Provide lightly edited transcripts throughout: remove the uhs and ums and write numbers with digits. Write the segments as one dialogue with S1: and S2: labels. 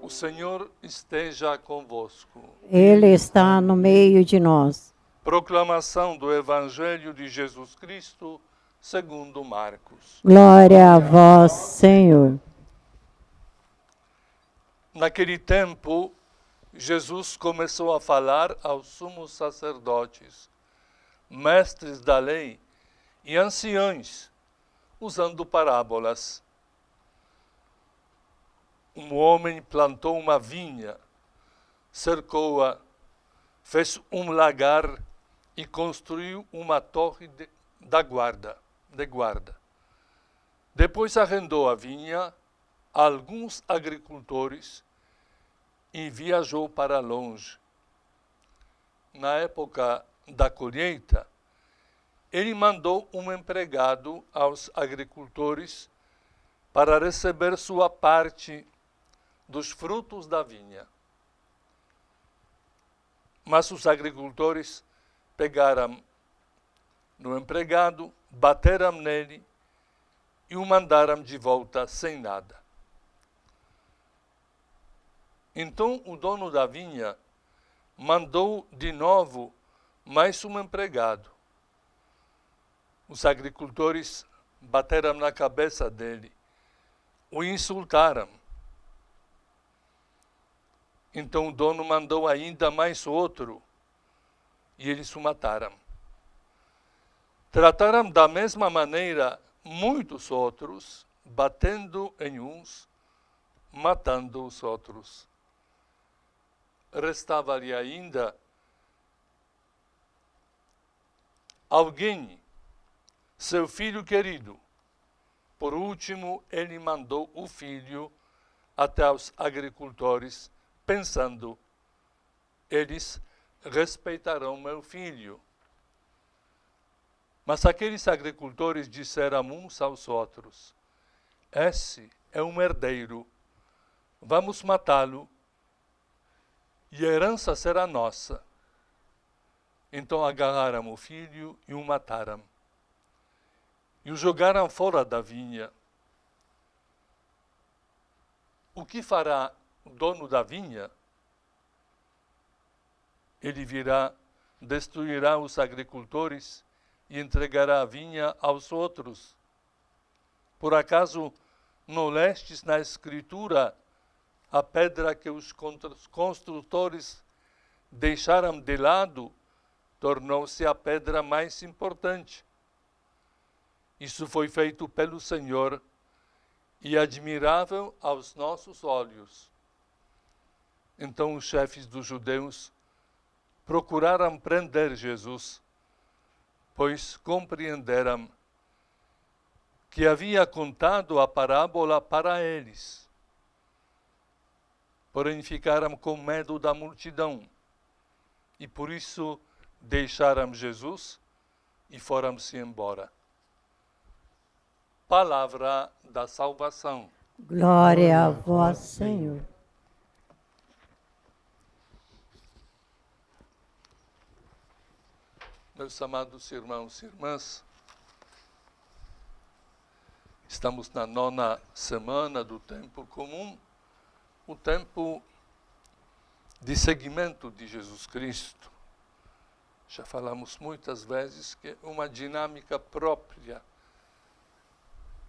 S1: O Senhor esteja convosco.
S2: Ele está no meio de nós.
S1: Proclamação do Evangelho de Jesus Cristo, segundo Marcos.
S2: Glória a vós, Senhor.
S1: Naquele tempo, Jesus começou a falar aos sumos sacerdotes, mestres da lei e anciãos, usando parábolas. Um homem plantou uma vinha, cercou-a, fez um lagar e construiu uma torre de guarda. Depois arrendou a vinha a alguns agricultores e viajou para longe. Na época da colheita, ele mandou um empregado aos agricultores para receber sua parte dos frutos da vinha. Mas os agricultores pegaram no empregado, bateram nele e o mandaram de volta sem nada. Então o dono da vinha mandou de novo mais um empregado. Os agricultores bateram na cabeça dele, o insultaram. Então o dono mandou ainda mais outro e eles o mataram. Trataram da mesma maneira muitos outros, batendo em uns, matando os outros. Restava-lhe ainda alguém, seu filho querido. Por último, ele mandou o filho até os agricultores, pensando, eles respeitarão meu filho. Mas aqueles agricultores disseram uns aos outros, esse é um herdeiro, vamos matá-lo e a herança será nossa. Então agarraram o filho e o mataram. E o jogaram fora da vinha. O que fará o dono da vinha? Ele virá, destruirá os agricultores e entregará a vinha aos outros. Por acaso não lestes na Escritura a pedra que os construtores deixaram de lado, tornou-se a pedra mais importante. Isso foi feito pelo Senhor e admirável aos nossos olhos. Então os chefes dos judeus procuraram prender Jesus, pois compreenderam que havia contado a parábola para eles. Porém ficaram com medo da multidão e por isso deixaram Jesus e foram-se embora. Palavra da salvação.
S2: Glória a vós, Senhor.
S1: Meus amados irmãos e irmãs, estamos na 9ª semana do tempo comum, o tempo de seguimento de Jesus Cristo. Já falamos muitas vezes que é uma dinâmica própria.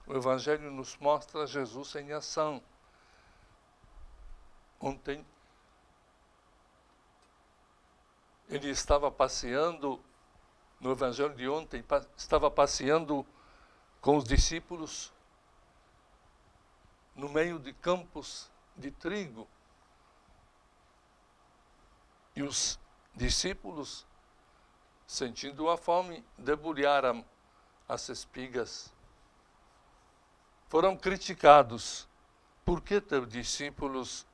S1: O Evangelho nos mostra Jesus em ação. Ontem, ele estava passeando, no Evangelho de ontem, estava passeando com os discípulos no meio de campos de trigo. E os discípulos, sentindo a fome, debulharam as espigas. Foram criticados. Por que teus discípulos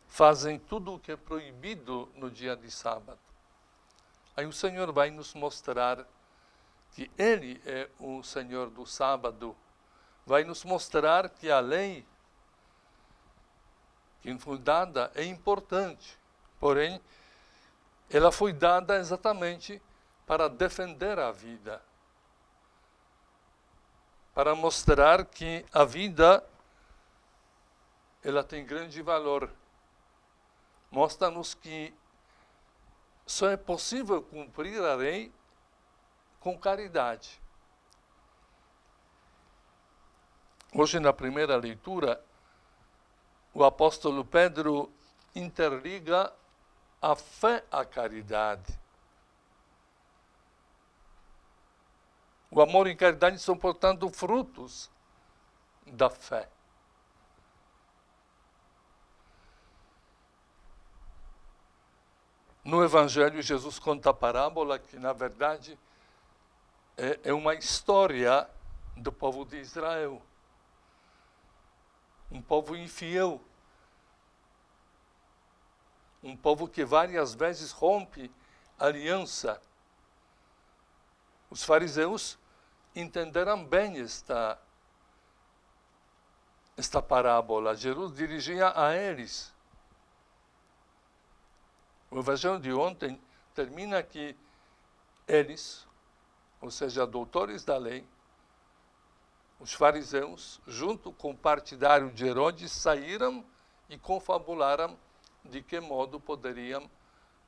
S1: fazem tudo o que é proibido no dia de sábado? Aí o Senhor vai nos mostrar que Ele é o Senhor do sábado. Vai nos mostrar que a lei que foi dada é importante. Porém, ela foi dada exatamente para defender a vida. Para mostrar que a vida ela tem grande valor. Mostra-nos que só é possível cumprir a lei com caridade. Hoje, na primeira leitura, o apóstolo Pedro interliga a fé à caridade. O amor e a caridade são, portanto, frutos da fé. No Evangelho, Jesus conta a parábola que, na verdade, é uma história do povo de Israel. Um povo infiel. Um povo que várias vezes rompe a aliança. Os fariseus entenderam bem esta parábola. Jesus dirigia a eles. O Evangelho de ontem termina que eles, ou seja, doutores da lei, os fariseus, junto com o partidário de Herodes, saíram e confabularam de que modo poderiam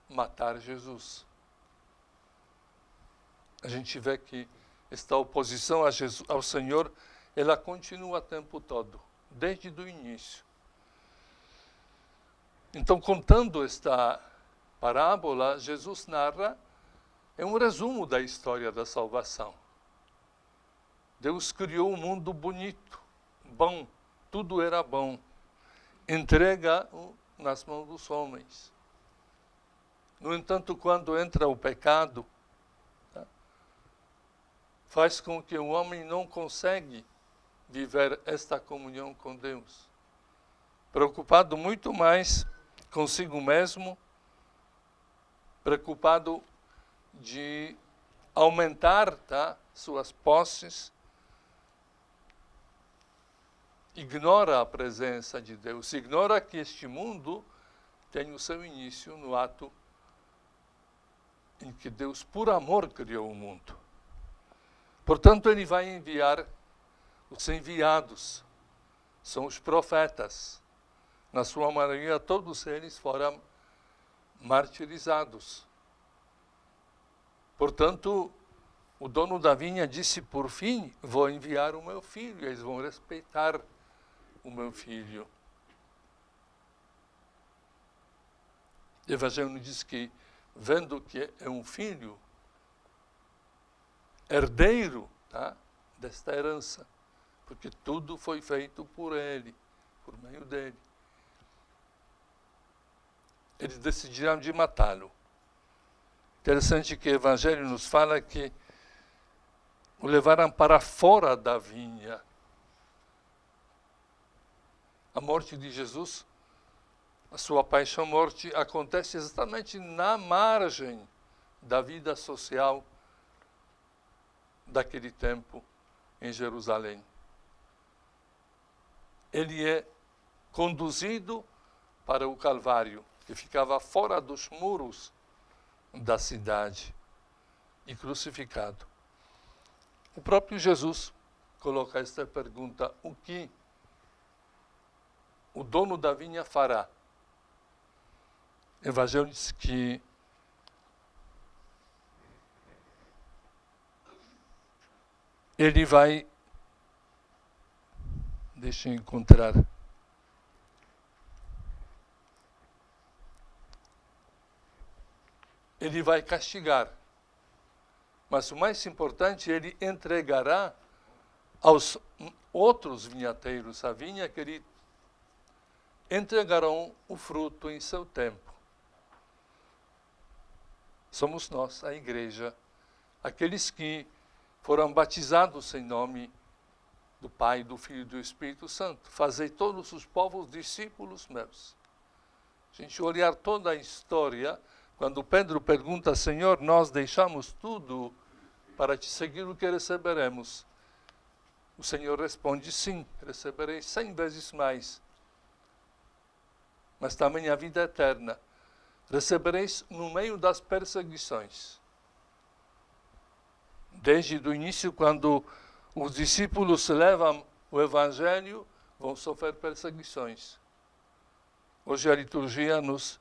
S1: matar Jesus. A gente vê que esta oposição a Jesus, ao Senhor, ela continua o tempo todo, desde o início. Então, contando esta parábola, Jesus narra, é um resumo da história da salvação. Deus criou um mundo bonito, bom, tudo era bom. Entrega nas mãos dos homens. No entanto, quando entra o pecado, faz com que o homem não consegue viver esta comunhão com Deus. Preocupado muito mais consigo mesmo, preocupado de aumentar suas posses, ignora a presença de Deus, ignora que este mundo tem o seu início no ato em que Deus, por amor, criou o mundo. Portanto, ele vai enviar os enviados, são os profetas. Na sua maioria, todos eles foram martirizados. Portanto, o dono da vinha disse, por fim, vou enviar o meu filho, eles vão respeitar o meu filho. O Evangelho diz que, vendo que é um filho, herdeiro desta herança, porque tudo foi feito por ele, por meio dele. Eles decidiram de matá-lo. Interessante que o Evangelho nos fala que o levaram para fora da vinha. A morte de Jesus, a sua paixão-morte, acontece exatamente na margem da vida social daquele tempo em Jerusalém. Ele é conduzido para o Calvário, que ficava fora dos muros da cidade, e crucificado. O próprio Jesus coloca esta pergunta: o que o dono da vinha fará? O Evangelho diz que ele vai, deixa eu encontrar, ele vai castigar. Mas o mais importante, ele entregará aos outros vinhateiros a vinha, que ele entregarão o fruto em seu tempo. Somos nós, a igreja, aqueles que foram batizados em nome do Pai, do Filho e do Espírito Santo. Fazei todos os povos discípulos meus. A gente olhar toda a história, quando Pedro pergunta, Senhor, nós deixamos tudo para te seguir, o que receberemos? O Senhor responde, sim, recebereis 100 vezes mais. Mas também a vida eterna. Recebereis no meio das perseguições. Desde o início, quando os discípulos levam o Evangelho, vão sofrer perseguições. Hoje a liturgia nos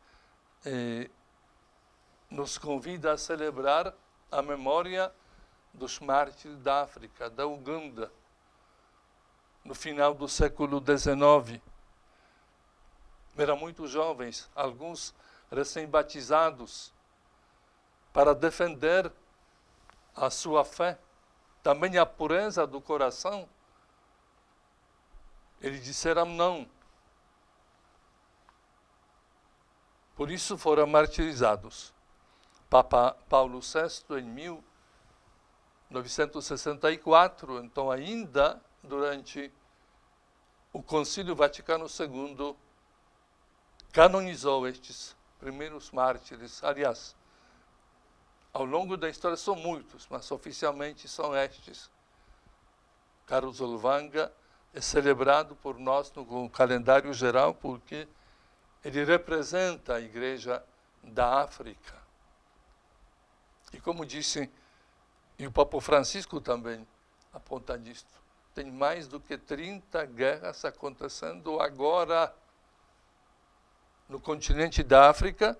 S1: convida a celebrar a memória dos mártires da África, da Uganda, no final do século XIX. Eram muito jovens, alguns recém-batizados, para defender a sua fé, também a pureza do coração. Eles disseram não. Por isso foram martirizados. Papa Paulo VI, em 1964, então ainda durante o Concílio Vaticano II, canonizou estes primeiros mártires. Aliás, ao longo da história são muitos, mas oficialmente são estes. Carlos Olvanga é celebrado por nós no calendário geral porque ele representa a Igreja da África. E como disse, e o Papa Francisco também aponta nisto, tem mais do que 30 guerras acontecendo agora no continente da África,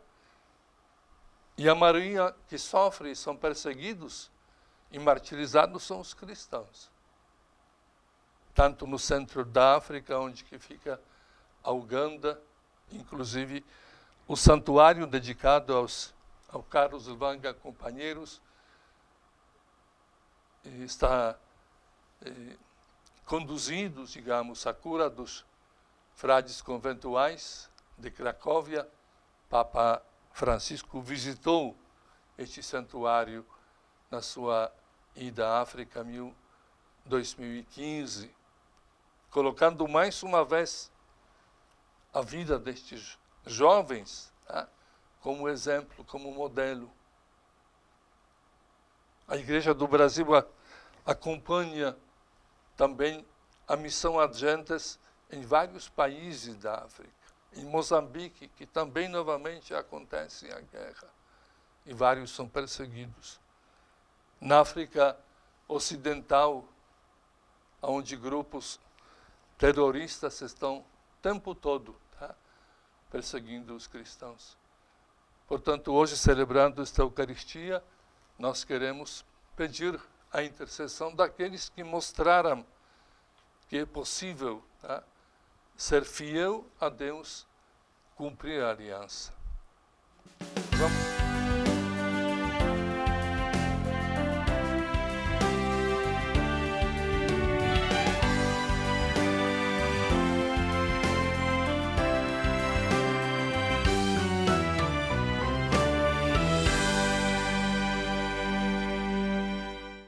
S1: e a maioria que sofre, são perseguidos e martirizados são os cristãos. Tanto no centro da África, onde que fica a Uganda, inclusive o santuário dedicado ao Carlos Olvanga Companheiros, está conduzindo, digamos, a cura dos frades conventuais de Cracóvia. Papa Francisco visitou este santuário na sua ida à África em 2015, colocando mais uma vez a vida destes jovens, tá, como exemplo, como modelo. A Igreja do Brasil acompanha também a missão Adgentes em vários países da África. Em Moçambique, que também novamente acontece a guerra, e vários são perseguidos. Na África Ocidental, onde grupos terroristas estão o tempo todo, tá, perseguindo os cristãos. Portanto, hoje, celebrando esta Eucaristia, nós queremos pedir a intercessão daqueles que mostraram que é possível, tá, ser fiel a Deus, cumprir a aliança. Vamos.